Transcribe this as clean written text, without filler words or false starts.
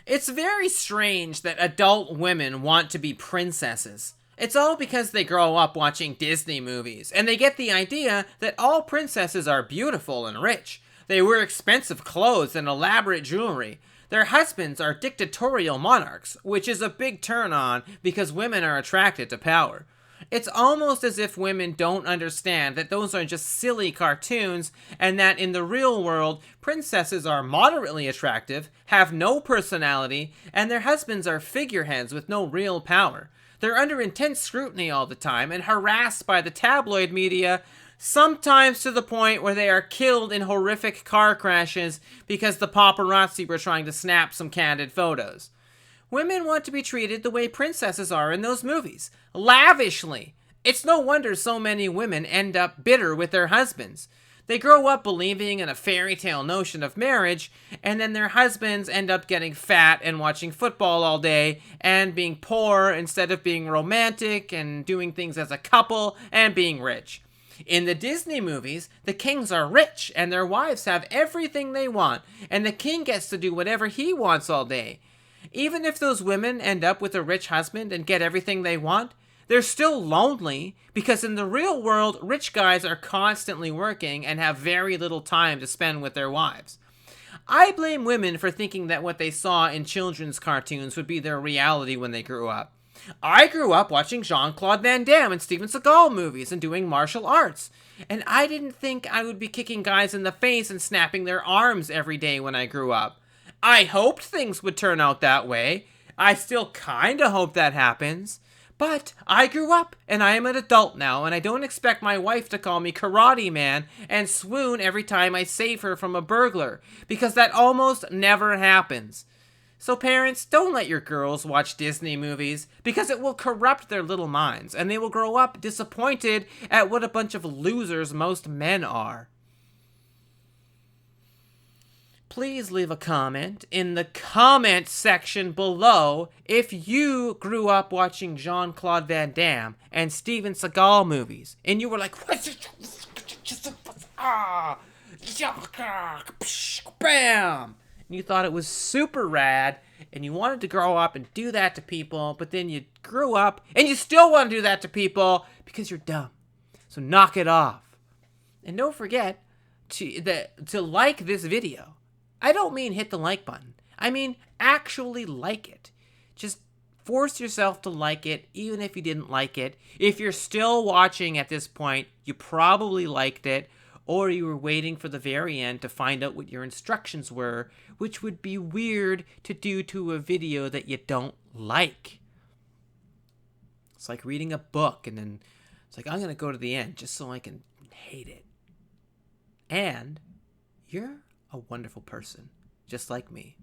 It's very strange that adult women want to be princesses. It's all because they grow up watching Disney movies, and they get the idea that all princesses are beautiful and rich. They wear expensive clothes and elaborate jewelry. Their husbands are dictatorial monarchs, which is a big turn on because women are attracted to power. It's almost as if women don't understand that those are just silly cartoons, and that in the real world, princesses are moderately attractive, have no personality, and their husbands are figureheads with no real power. They're under intense scrutiny all the time and harassed by the tabloid media, sometimes to the point where they are killed in horrific car crashes because the paparazzi were trying to snap some candid photos. Women want to be treated the way princesses are in those movies, lavishly. It's no wonder so many women end up bitter with their husbands. They grow up believing in a fairy tale notion of marriage, and then their husbands end up getting fat and watching football all day, and being poor instead of being romantic and doing things as a couple and being rich. In the Disney movies, the kings are rich, and their wives have everything they want, and the king gets to do whatever he wants all day. Even if those women end up with a rich husband and get everything they want, they're still lonely because in the real world, rich guys are constantly working and have very little time to spend with their wives. I blame women for thinking that what they saw in children's cartoons would be their reality when they grew up. I grew up watching Jean-Claude Van Damme and Steven Seagal movies and doing martial arts. And I didn't think I would be kicking guys in the face and snapping their arms every day when I grew up. I hoped things would turn out that way. I still kinda hope that happens. But I grew up, and I am an adult now, and I don't expect my wife to call me Karate Man and swoon every time I save her from a burglar, because that almost never happens. So parents, don't let your girls watch Disney movies, because it will corrupt their little minds, and they will grow up disappointed at what a bunch of losers most men are. Please leave a comment in the comment section below if you grew up watching Jean-Claude Van Damme and Steven Seagal movies, and you were like, bam! And you thought it was super rad, and you wanted to grow up and do that to people, but then you grew up, and you still want to do that to people because you're dumb. So knock it off. And don't forget to like this video. I don't mean hit the like button. I mean actually like it. Just force yourself to like it, even if you didn't like it. If you're still watching at this point, you probably liked it, or you were waiting for the very end to find out what your instructions were, which would be weird to do to a video that you don't like. It's like reading a book, and then it's like, I'm going to go to the end just so I can hate it. And you're a wonderful person, just like me.